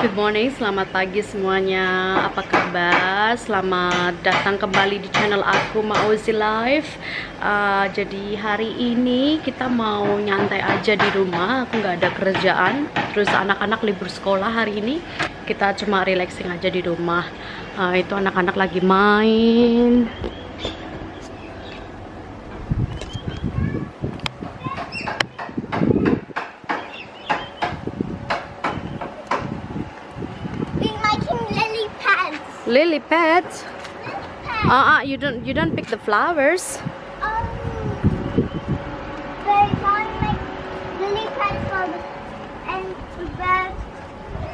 Good morning, selamat pagi semuanya. Apa kabar? Selamat datang kembali di channel aku, Mauzi Live. Jadi hari ini kita mau nyantai aja di rumah. Aku nggak ada kerjaan. Terus anak-anak libur sekolah hari ini. Kita cuma relaxing aja di rumah. Itu anak-anak lagi main. Lily pads. You don't pick the flowers. They want to make lily pads for the and the birds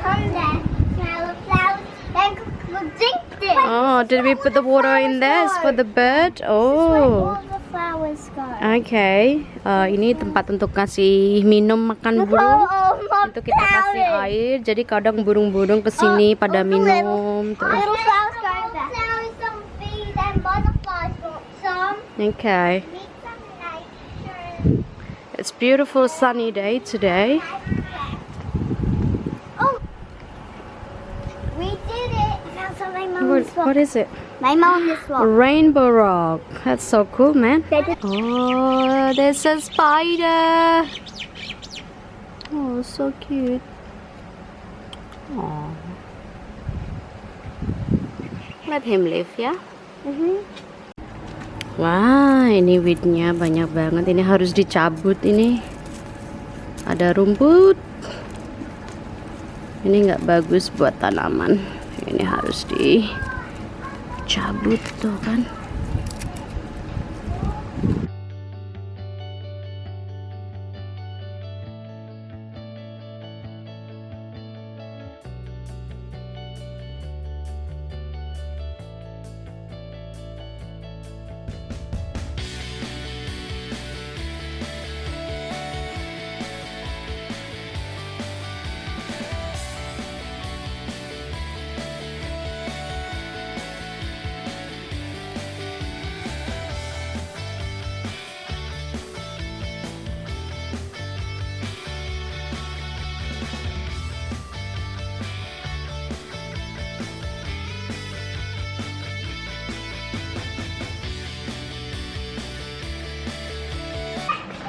come there, smell the flowers, then we'll drink them. Oh, did we put the water in there for the bird? That's where Oh, all the flowers go. okay. Ini tempat untuk kasih minum makan burung. Itu kita kasih air. Jadi kadang burung-burung kesini pada minum. Terus. Little flowers go there. Flowers, some bees and butterflies want some. Okay. Meet some nature. It's beautiful sunny day today. Oh, we did it. Now so my mom's What is it? My mom is A rainbow rock. That's so cool, man. They did- Oh, there's a spider. Oh, so cute. Oh. Let him live ya. Wah, ini weednya banyak banget. Ini harus dicabut ini. Ada rumput. Ini nggak bagus buat tanaman. Ini harus dicabut tuh kan.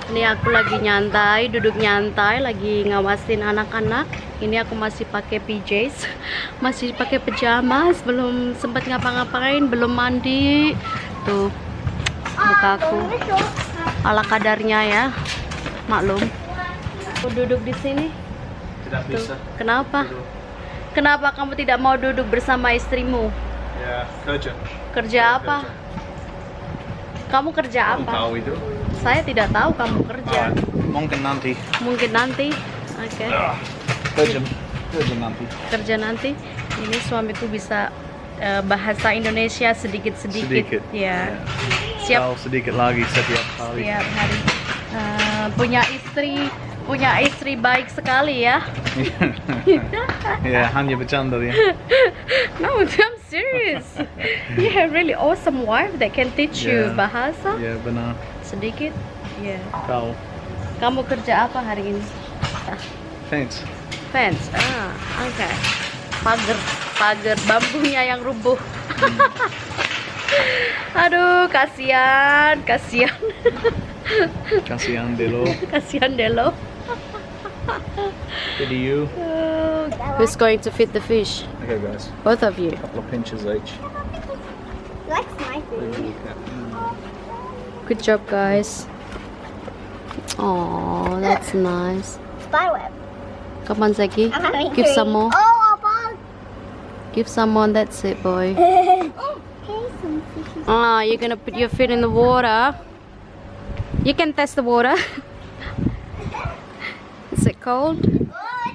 Ini aku lagi nyantai, duduk nyantai, lagi ngawasin anak-anak. Ini aku masih pakai PJs, masih pakai pajamas, belum sempat ngapa-ngapain, belum mandi. Tuh mukaku ala kadarnya ya, maklum. Aku duduk di sini. Tidak bisa. Kenapa? Duduk. Kenapa kamu tidak mau duduk bersama istrimu? Ya, kerja. Kerja apa? Kamu kerja Kamu apa? tahu itu? Saya tidak tahu kamu kerja. Mungkin nanti. Mungkin nanti. Oke. Kerja nanti. Kerja nanti. Ini suamiku bisa bahasa Indonesia sedikit-sedikit. Sedikit. Ya. Ya. Siap Tahu sedikit lagi setiap hari. setiap hari. Punya istri baik sekali ya. Ya, hanya bercanda ya. No, I'm serious. You have really awesome wife that can teach you Yeah. bahasa Ya, benar. sedikit. Ya. Kau. Kamu kerja apa hari ini? Thanks. Fence. Oke. Pagar bambunya yang rubuh. Aduh, kasihan. Kasihan Delo. Kasihan Delo. Pity you. Who's going to feed the fish? Okay, guys. Both of you. Couple of pinches each. That's my food. Good job, guys. Oh, that's nice. Spiderweb. Come on, Zeki. Give some more. Oh, a bug. Give some more. That's it, boy. Oh, here's some fishes. You're gonna put your feet in the water. You can test the water. Is it cold? Oh,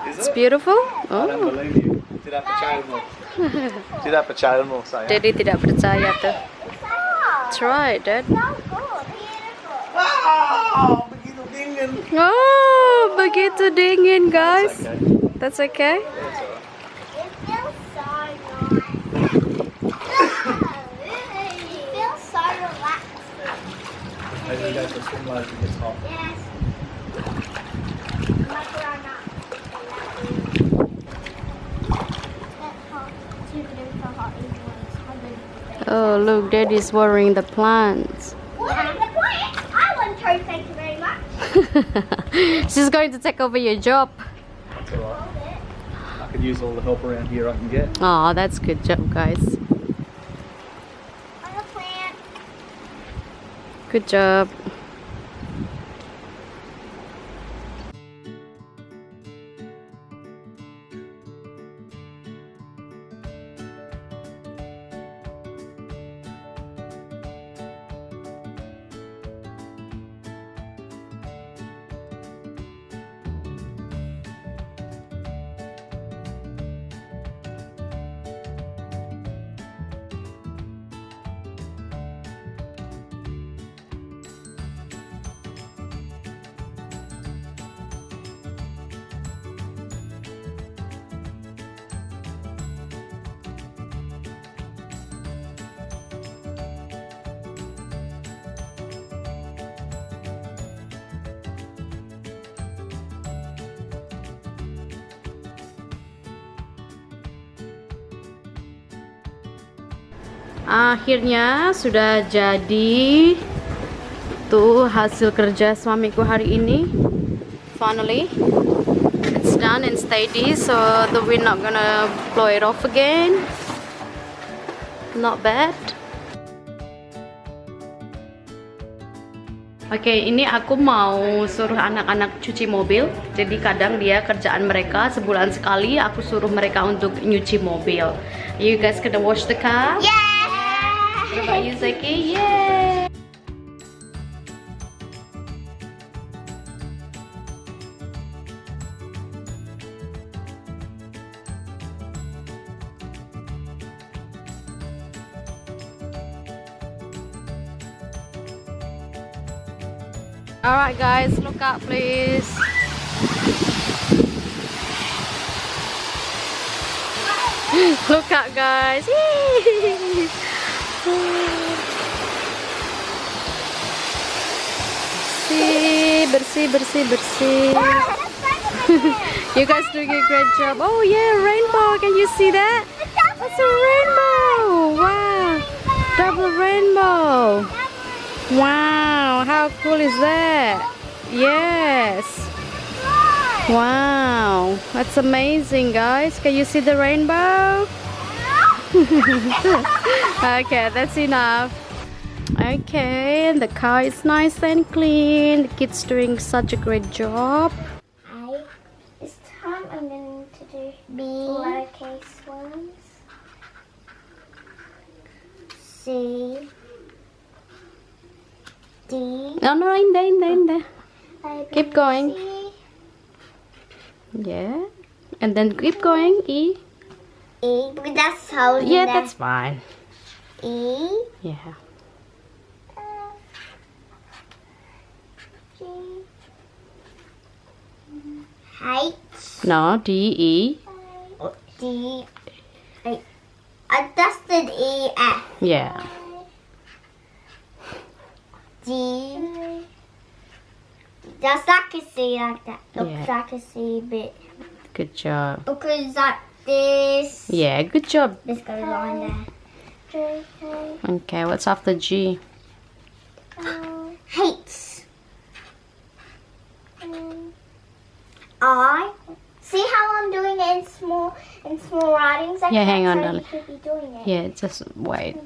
it's It's beautiful. beautiful. I don't Oh, believe you. Tidak percaya mo. Tidak percaya mo saya. Daddy tidak percaya tuh. Oh, Try it, Dad. so good. Beautiful. Oh, begitu dingin. Oh, begitu dingin, guys. That's That's okay. okay. It feels so nice. It feels so relaxing. Maybe we go for a swim later if it's hot. Yes. Like we're not. Oh, look, Daddy's watering the plants. Watering the plant? I want to, thank you very much. She's going to take over your job. That's alright. I could use all the help around here I can get. Oh, that's good job, guys. On the plant. Good job. Akhirnya sudah jadi tuh hasil kerja suamiku hari ini. Finally it's done and steady, so that we're not gonna blow it off again. Not bad. Oke, ini aku mau suruh anak-anak cuci mobil. Jadi kadang dia kerjaan mereka sebulan sekali aku suruh mereka untuk nyuci mobil. You guys gonna wash the car? Yeah! What about you, Zaki? Yeah! Alright guys, look up please. Look up guys. Bersih, bersih, bersih. You guys doing a great job. Oh yeah, rainbow. Can you see that? That's a rainbow. Wow. Double rainbow. Wow, how cool is that? Yes. Wow, that's amazing, guys. Can you see the rainbow? Okay, that's enough. Okay, and the car is nice and clean. The kids doing such a great job. This time I'm going to do lowercase ones. C. D. No, no, in there. Keep going. C, Yeah, and then keep going. E. E, because that's how. Yeah, that's fine. E. Yeah. F, G, H. No, D, E. D. I just did E, F. Yeah. D. Just like a C like that. Looks Yeah. like a C bit. Good job. Because like this. Yeah, good job. This goes on there. J, K, Okay, what's after G? H. I. See how I'm doing it in small writings? Like Yeah, hang that's on, how darling. you should be doing it. Yeah, just wait.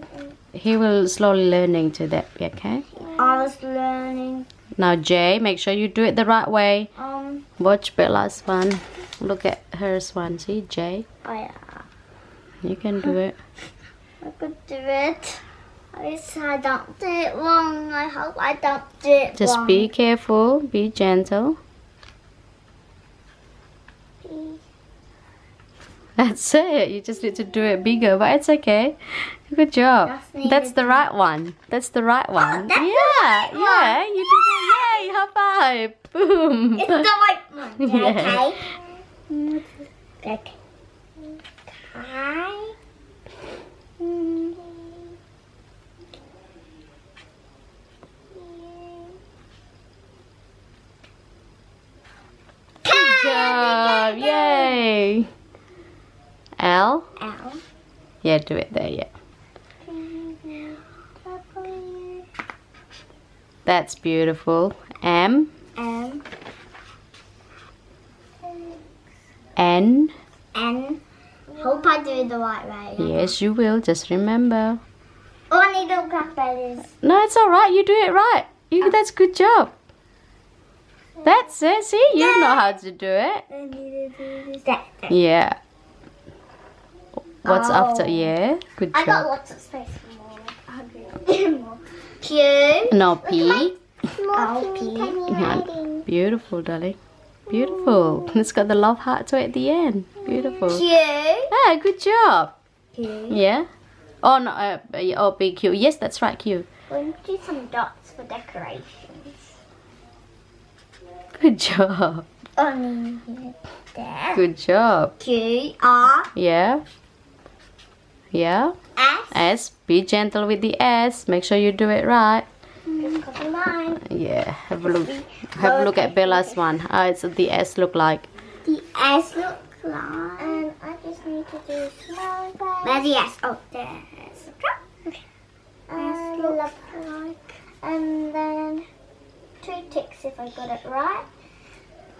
He will slowly learning to that, okay? I was learning. Now J, make sure you do it the right way. Watch Bella's one. Look at hers one. See, J. Oh yeah. You can do it. I could do it. At least I don't do it wrong. I hope I don't do it Just wrong. be careful, be gentle. That's it. You just need to do it bigger, but it's okay. Good job. Just need That's to the right one. That's the right one. that's the Yeah, right yeah. one. You did it. Yay! High five! Boom. It's the right one. Yeah. Okay. Okay. I. Good job. Yay. L. L. Yeah, do it there. Yeah. That's beautiful. M. M. N. N. Hope I do it the right way. Yes, you will. Just remember. Oh, I need to grab bellies. No, it's all right. You do it right. That's good job. That's it. See, you know how to do it. I need to do this. There. Yeah. What's after? Oh. Yeah. Good I got job. lots of space for more. Q. No, P. Small P. Yeah. Beautiful, darling. Beautiful. It's got the love heart to it at the end. Beautiful. Q. Ah, good job. Q. Yeah. Oh no. Oh, big Q. Yes, that's right. Q. We'll do some dots for decorations. Good job. There. Good job. Q. R. Yeah. Yeah. S. S. Be gentle with the S. Make sure you do it right. Just copy mine. Yeah. Have a look. Have a look at Bella's one. It's the S look like. The S look like. And I just need to do small one. Where's the S? Oh, there's the drop. Okay. S look like. And then 2 ticks if I got it right.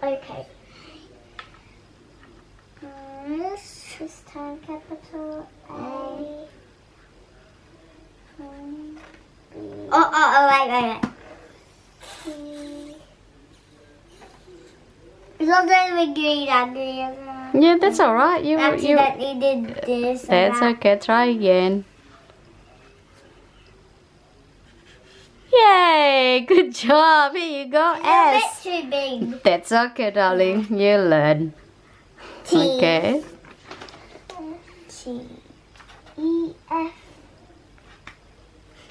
Okay. This time capital A. Wait. It's not going to be green. Yeah, that's all right. You. Accidentally did this. That's okay. Try again. Yay! Good job. Here you go. S. A bit too big. That's okay, darling. You learn. T. Okay. T. E. F.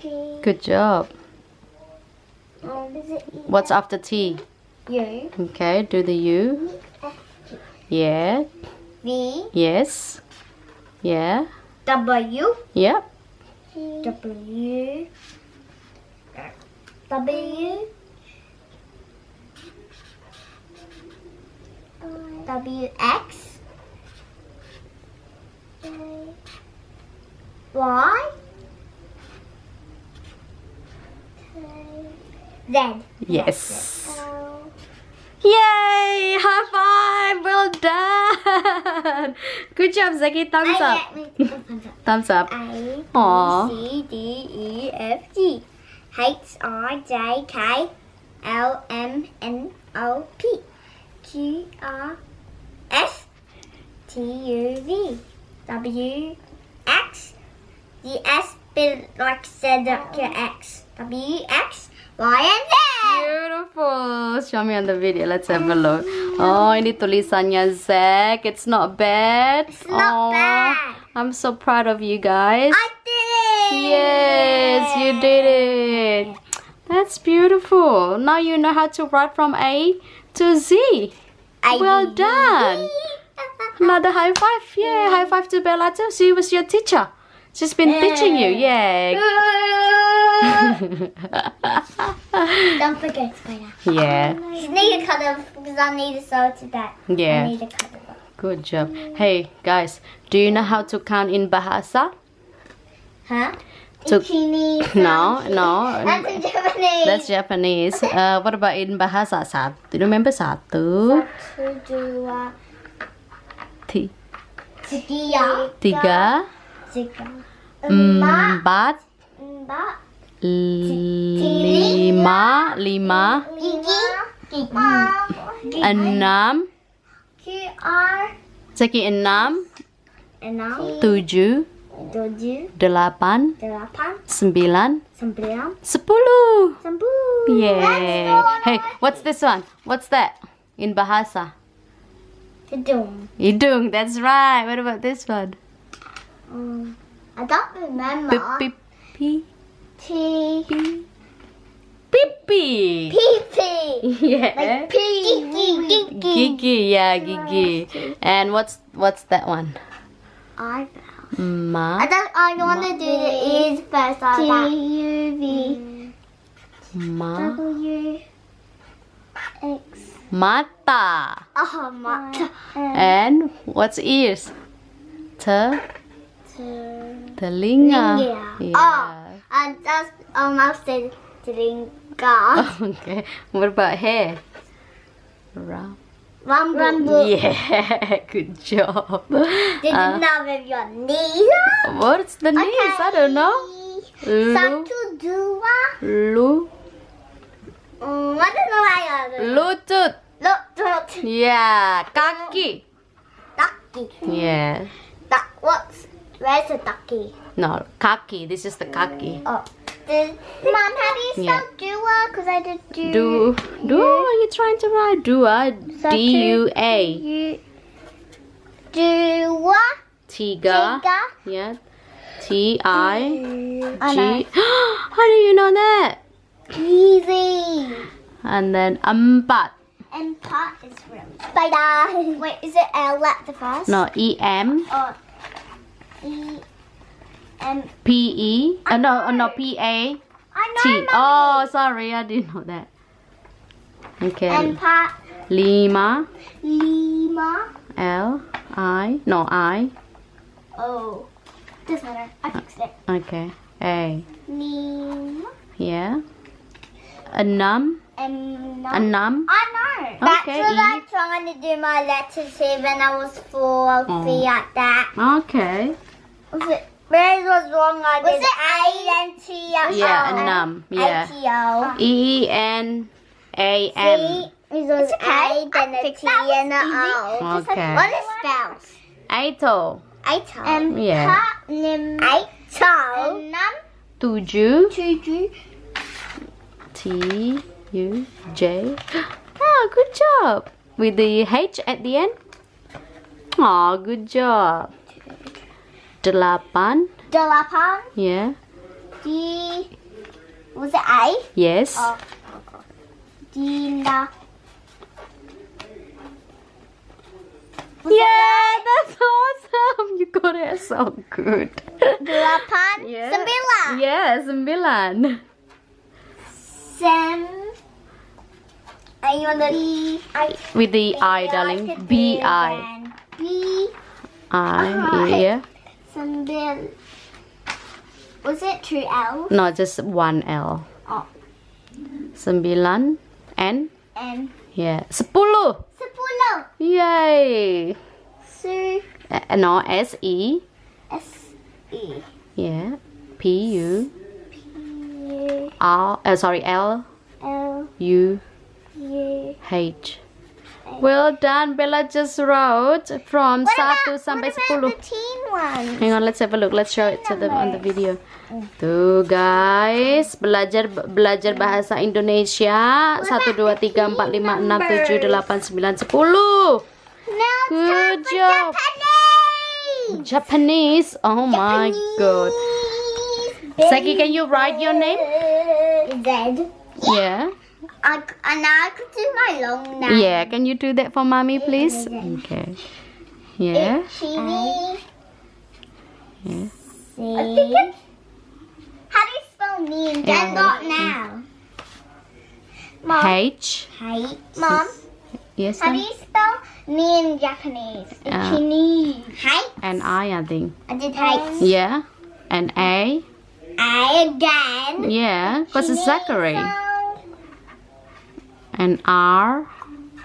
G. Good job. Is it E? What's after T? U. Okay. Do the U. F. G. Yeah. V. Yes. Yeah. W. Yep. W. W. W. X. Y. Z. Yes. Yay! High five! Well done! Good job, Zaki. Thumbs up. Thumbs up. A, Aw. B, C, D, E, F, G, H, I, J, K, L, M, N, O, P, Q, R, S, T, U, V, W, X, the S bit like said like your X, W, X, Y, and Z. Beautiful. Show me on the video. Let's have a look. Oh, ini tulisannya Zack. It's not bad. It's not bad. I'm so proud of you guys. I did it. Yes, you did it. That's beautiful. Now you know how to write from A to Z. Well done. Another high five. Yeah, high five to Bella too. She was your teacher. She's been teaching you. Yeah. Don't forget Spider. Yeah. I need a color because I need to sew to that. Yeah. I need a color. Good job. Hey guys, do you know how to count in Bahasa? Huh? To- Chinese. No. That's in Japanese. That's Japanese. What about in Bahasa? Satu. Remember satu, Satu, dua, tiga, tiga, empat, empat, lima, enam, Zaki enam, tujuh, delapan, sembilan, 10. Yay. Hey, what's this one? What's that in Bahasa? Hidung. That's right. What about this one? I don't remember. Pip, pip, T. Pipi. Pee. Yeah. Like pee. Gigi. Yeah, gigi. And what's that one? Eyebrow. Ma. I want to do the ears first. T-U-V. Ma. W-X. Mata. Oh, mata. And what's ears? Telinga. Yeah. Oh, and that's mouth said Telinga. Okay. What about hair? Rumble. Rumble. Yeah, good job. Did you know if your knees are? What's the names? I don't know. Lu. Satu, dua. Lu. I don't know how you Lutut. Look, Yeah. Kaki. ducky. Yeah. Where's the ducky? No, kaki. This is the kaki. Oh. Mom, how do you spell dua? Because I did Do. Are you trying to write dua? D-U-A. Dua. Tiga. Tiga. Yeah. T-I-G. know. How do you know that? Easy. And then empat. And pot is from spider. Wait, is it L at the first? No, E-M. Oh. E. M. P-E. No, P-A. I know. T. Mommy. Oh, sorry, I didn't know that. Okay. And pot. Lima. Lima. L-I. No, I. Oh. Doesn't matter. I fixed it. Okay. A. Lima. Yeah. Enam. And Enam. I know. Okay, That's what E. I'm trying to do my letters here when I was 4 Oh. like that. Okay. Was it? Where was wrong? I did. Was it A and T? Yeah, enam. Yeah. A-T-O. E-N-A-M. It was A, then a T, and a O. Okay. What is spells? Aito. Aito. Yeah. Aito. Num. Tujuh. Tuju. T-U-J. Oh, good job. With the H at the end. Oh, good job. Delapan. Delapan. Yeah. D. Was it A? Yes. Oh. Dina. Yeah, that's awesome. You got it so good. Delapan. Yeah. Sembilan. Yeah, sembilan. Sem. And you want the B. With the I, darling. B-I. B. I, yeah. Sembil. Was it 2 L? No, just one L. Oh. Sembilan. N. And Yeah. Sepuluh. 10. Yay. Su. No, S-E. S-E. Yeah. P-U. U. Sorry, L. L-U-H. U. Well done. Bella just wrote from What 1 sampai 10. the teen ones? Hang on, let's have a look. Let's show it to them on the video. Tuh guys, belajar bahasa Indonesia. 1 2 3 4 5 6 7 8 9 10. Now Good time for job. Japanese. Japanese. Oh my god. Saki, can you write your name? Z. Yeah. And I could do my long name. Yeah, can you do that for mommy, please? Okay. Yeah. Chili. Yeah. I think it's... How do you spell me and Yeah. not now? Mom. H. Hey. Mom. Yes. How do Ma'am? you spell me in Japanese? Uh, Chini. Hey. And I think. I did hate. Yeah. And A. I again. Yeah. Because it's Zachary. Song. And R.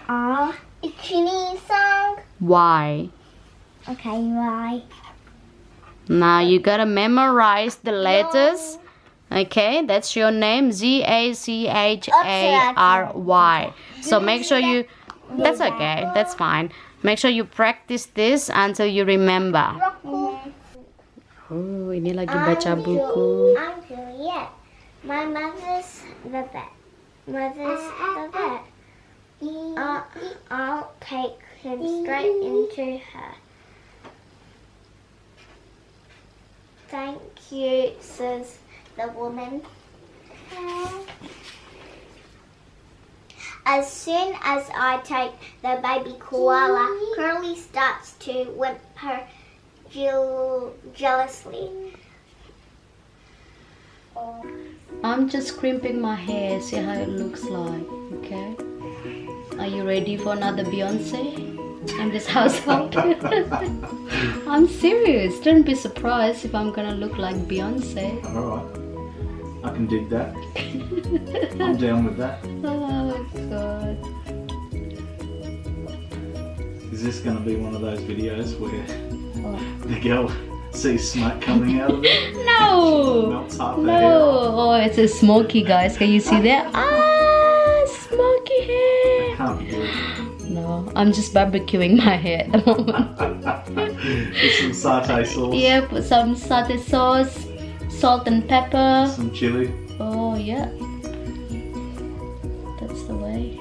R. Chini song. Y. Okay, why? Now you gotta memorize the letters. Okay, that's your name. Z-A-C-H-A-R-Y. So make sure you. That's okay. That's fine. Make sure you practice this until you remember. Oh, ini lagi baca buku. I'm Juliet. My mother's the vet. I'll take him straight into her. Thank you, says the woman. As soon as I take the baby koala, Curly starts to whimper jealously. I'm just crimping my hair. See how it looks like. Okay. Are you ready for another Beyonce in this household? I'm serious. Don't be surprised if I'm gonna look like Beyonce. I'm alright. I can dig that. I'm down with that. Oh God. Is this going to be one of those videos where the girl sees smoke coming out of it? No. Melts half her No. hair off? Oh, it's a smoky, guys. Can you see that? Ah, smoky hair. Can't be good. No, I'm just barbecuing my hair at the moment. With some satay sauce. Yeah, put some satay sauce, salt and pepper. Some chili. Oh yeah, that's the way.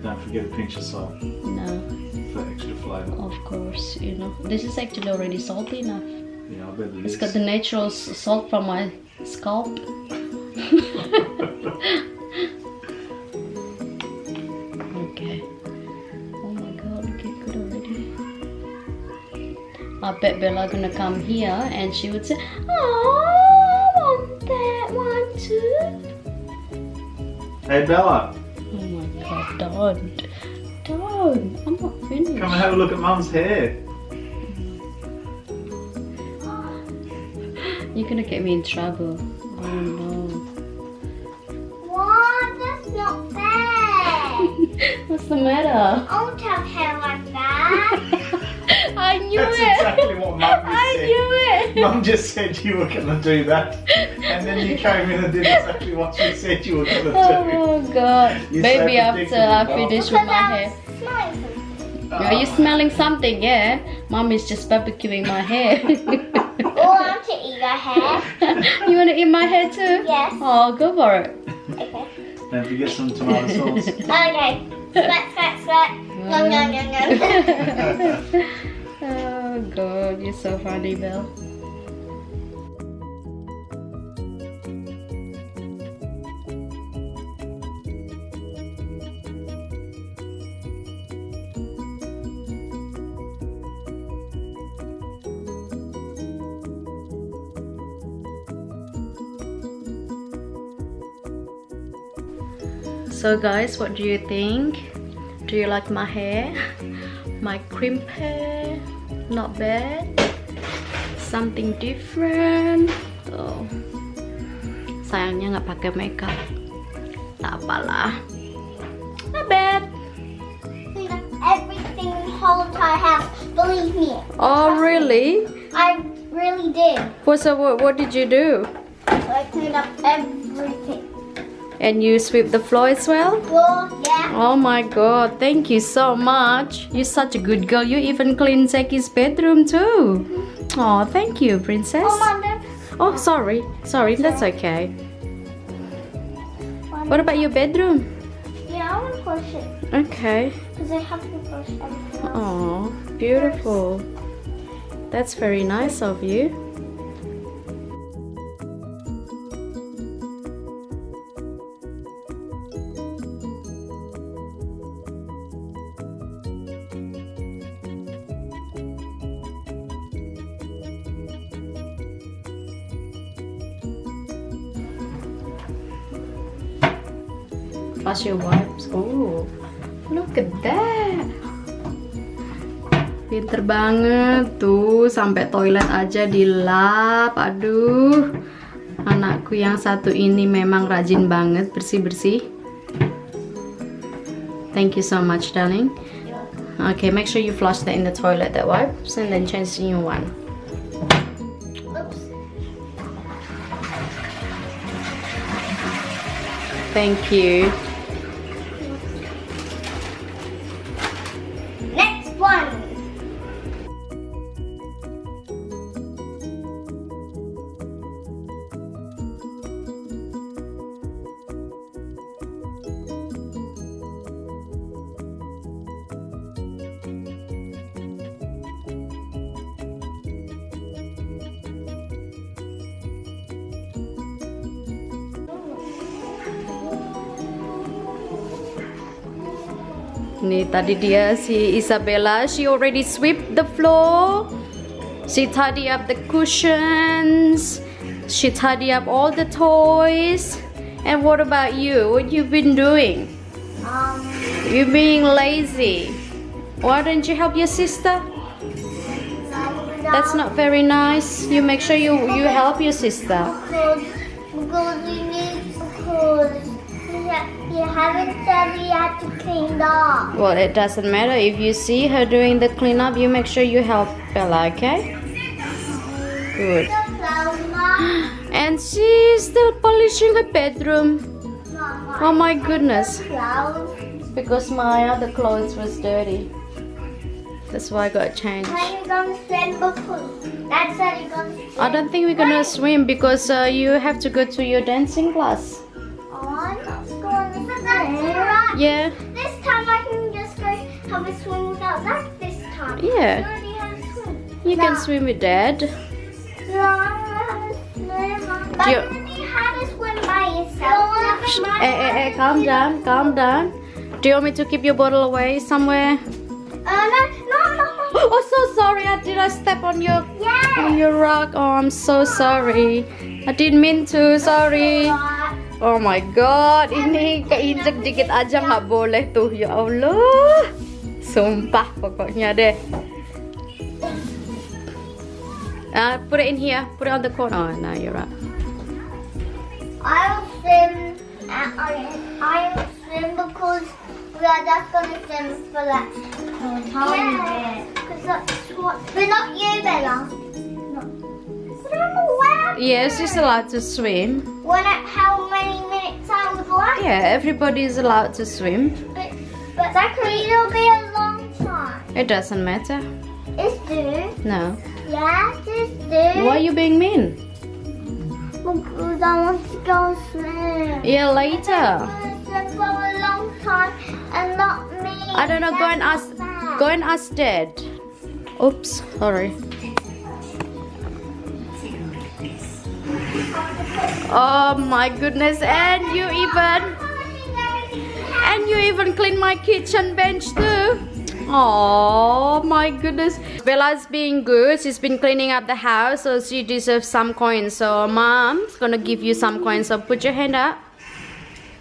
Don't forget a pinch of salt No, for extra flavour. of course, you know. This is actually already salty enough. Yeah, I bet it It's is. got the natural salt from my scalp. Okay. Oh my god, look at good already. I bet Bella gonna come here and she would say, "Oh, I want that one too." Hey Bella, Oh my god, don't. I'm not finished. come and have a look at Mum's hair. You're gonna get me in trouble. Oh no. What? That's not fair. What's the matter? I won't have hair like that. I knew That's it. exactly what Mum just I said. knew it. Mum just said you were going to do that. And then you came in and did exactly what she said you were going to do. Oh god. You're Maybe so after I predictable, finish Because with my I hair. was smelling something. Are you smelling something? Yeah. Mom is just barbecuing my hair. Oh, I want to eat your hair. You wanna eat my hair too? Yes. Oh, go for it. Okay. Don't forget some tomato sauce. Okay. Sweat, sweat, sweat. Yum, yum, yum, yum. Oh god, you're so funny, Belle. So guys, what do you think? Do you like my hair? My crimped hair? Not bad. Something different. Oh. Sayangnya nggak pakai makeup. Tak apalah. Not bad. Clean up everything in the whole entire house. Believe me. Oh really? I really did. So what did you do? So I cleaned up everything. And you sweep the floor as well? Floor, yeah. Oh my god, thank you so much. You're such a good girl. You even cleaned Zaki's bedroom too. Oh, thank you, princess. Oh, Mother. Oh, sorry. Sorry, that's okay. What about your bedroom? Yeah, I want to push it. Okay. Because I have to push everything else. Oh, beautiful. That's very nice of you. Wash your wipes. Oh, look at that. Pinter banget tuh, sampai toilet aja dilap. Aduh, anakku yang satu ini memang rajin banget bersih-bersih. Thank you so much, darling. Okay, make sure you flush that in the toilet, that wipes, and then change the new one. Oops. Thank you. Next one. Nih tadi dia si Isabella, she already swept the floor. She tidy up the cushions. She tidy up all the toys. And what about you? What you been doing? You being lazy. Why don't you help your sister? Because That's not very nice. You make sure you help your sister. Because you haven't said we had to clean up. Well, it doesn't matter. If you see her doing the cleanup, you make sure you help Bella, okay? Good. And she's still polishing her bedroom. Oh my goodness. Because my other clothes was dirty. That's why I got changed. When you gonna swim before? That's how you gonna swim. I don't think we're gonna swim because you have to go to your dancing class. Oh, I'm not going to swim. Yeah. This time I can just go have a swim without that this time. Yeah. You already have a swim. You can swim with Dad. No, I have a swim. But You- you already had a swim by yourself. Hey, calm down, calm down. Do you want me to keep your bottle away somewhere? No. Oh, so sorry. Did I step on your rock? Oh, I'm so sorry. I didn't mean to. Sorry. Oh my God. Ini keinjek dikit aja nggak boleh tuh. Ya Allah. Sumpah pokoknya deh. Put it in here. Put it on the corner. Oh, no, you're right. I'll swim. I'll swim because we are just gonna swim for that tiny bit. Because that's what. But not you, Bella. No. But I'm allowed. Yes, she's allowed to swim. How many minutes I would like? Yeah, everybody is allowed to swim. But it'll be a long time. It doesn't matter. It's due. No. Yes, it's due. Why are you being mean? Because I want to go swim. Yeah, later. For a long time and not me. I don't know. Go and ask Dad. Oops, sorry. Oh my goodness! And you even clean my kitchen bench too. Oh my goodness! Bella's being good. She's been cleaning up the house, so she deserves some coins. So Mom's gonna give you some coins. So put your hand up.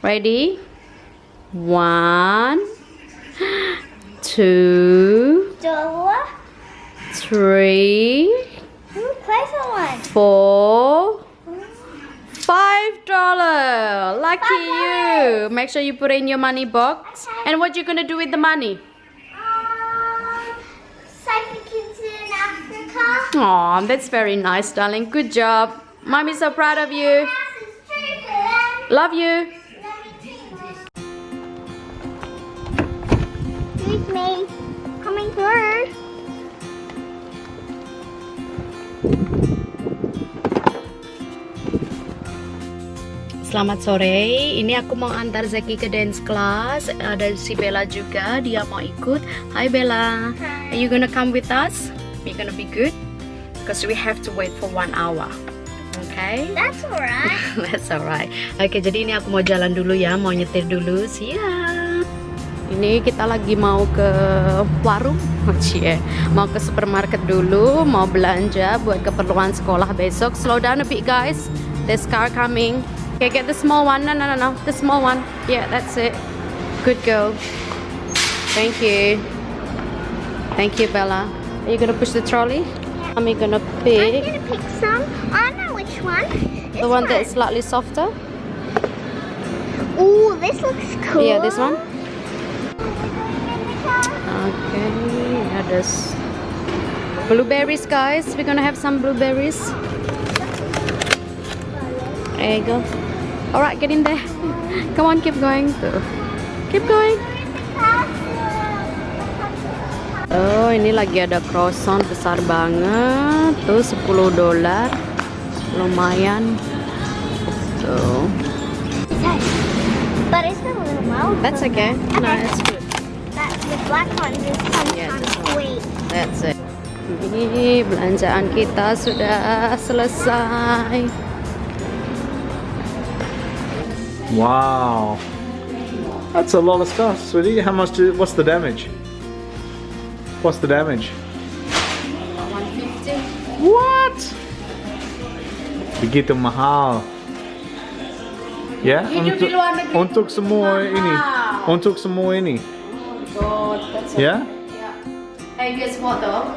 Ready? 1, 2, 3, Play for one. 4, $5. Lucky you. Make sure you put it in your money box. And what you gonna do with the money? Save the kids in Africa. Oh, that's very nice, darling. Good job. Mommy's so proud of you. Love you. Excuse me. Coming through. Selamat sore. Ini aku mau antar Zeki ke dance class. Ada si Bella juga, dia mau ikut. Hi Bella. Are you gonna come with us? You're gonna be good? Because we have to wait for 1 hour. Okay? That's alright. That's alright. Oke, jadi ini aku mau jalan dulu ya, mau nyetir dulu. Siap. Ini kita lagi mau ke warung, mau ke supermarket dulu, mau belanja buat keperluan sekolah besok. Slow down a bit, guys. There's car coming. Okay, get the small one. No, the small one. Yeah, that's it. Good girl. Thank you. Thank you, Bella. Are you gonna push the trolley? Yeah. I'm gonna I'm pick gonna pick some. I know which one. the one that's slightly softer. Ooh, this looks cool. Yeah, this one. Okay, yeah, there's blueberries, guys. We're gonna have some blueberries. There you go. Alright, get in there. Come on, keep going. Keep going. Oh, ini lagi ada croissant besar banget. Tuh $10. Lumayan. Tuh. But it's a little mild. That's okay. No, it's good. That's the black one. Is Yeah, sometimes this one. sweet. That's it. Ini belanjaan kita sudah selesai. Wow. That's a lot of stuff, sweetie. What's the damage? What's the damage? 150. What? Begitu mahal. Ya, Hidup di luar negeri untuk semua mahal. ini. Untuk semua ini. God, that's Ya? Yeah. Hey, guess what though?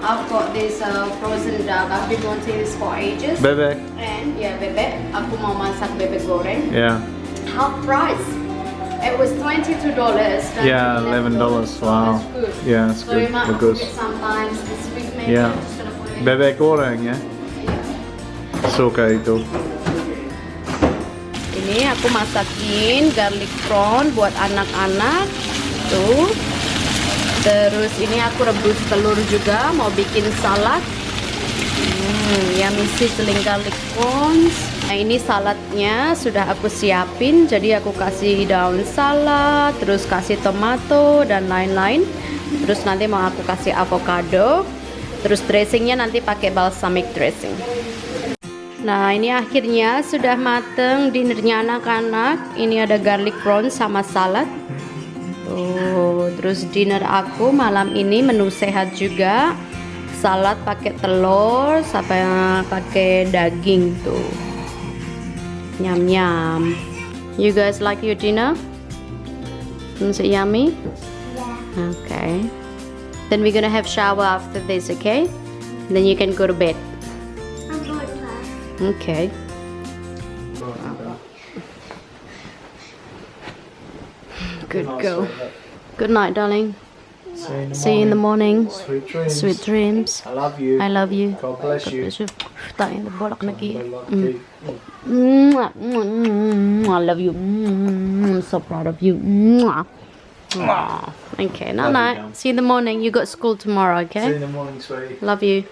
I've got this frozen duck. I've been wanting this for ages. Bebek. And yeah, bebek. Aku mau masak bebek goreng. Yeah. Half price. It was $22. Yeah, $11. Wow. That's good. Yeah, it's So good. you might Bagus. forget sometimes this week maybe. Yeah. I'm just gonna put it. Bebek goreng ya. Suka itu. Ini aku masakin garlic prawn buat anak-anak. Tuh. Terus ini aku rebus telur juga, mau bikin salad. Yummy sizzling garlic prawns. Nah, ini saladnya sudah aku siapin, jadi aku kasih daun salad, terus kasih tomato dan lain-lain. Terus nanti mau aku kasih avocado. Terus dressingnya nanti pakai balsamic dressing. Nah, ini akhirnya sudah mateng dinernya anak-anak. Ini ada garlic prawn sama salad. Oh, terus dinner aku malam ini menu sehat juga. Salad pakai telur sama pakai daging tuh. Nyam nyam. You guys like your dinner? Is it yummy? Yeah. Okay. Then we're gonna have shower after this, okay? Then you can go to bed. I'm going to Okay. Good girl. Good night, darling. See you in the morning. Sweet dreams. Sweet dreams. I love you. I love you. God bless you. Tak in the bolak lagi. Lucky. I love you. I'm so proud of you. Okay, night night. Darling. See you in the morning. You got school tomorrow, See you okay? in the morning, sweetie. Love you.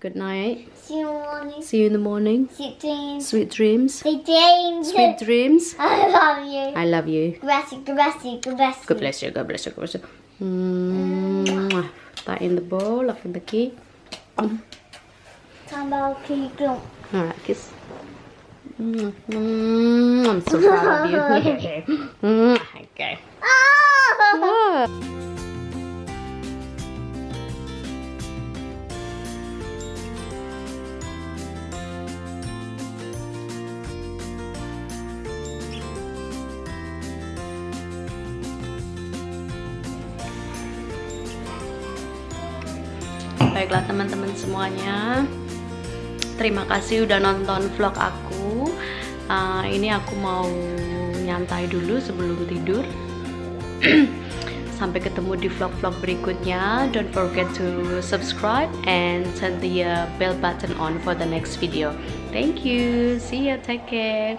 Good night. see you in the morning. See you in the morning. Sweet dreams. Sweet dreams. Sweet dreams. Sweet dreams. I love you. I love you. Bless you, bless you, bless you. God bless you. God bless you. God bless you. Tak in the bowl. Laki laki. Sambal kikung. Alright, kiss. I'm so proud of you. Okay. Ah! Baiklah teman-teman semuanya, terima kasih udah nonton vlog aku. Ini aku mau nyantai dulu sebelum tidur. Sampai ketemu di vlog-vlog berikutnya. Don't forget to subscribe and turn the bell button on for the next video. Thank you. See ya. Take care.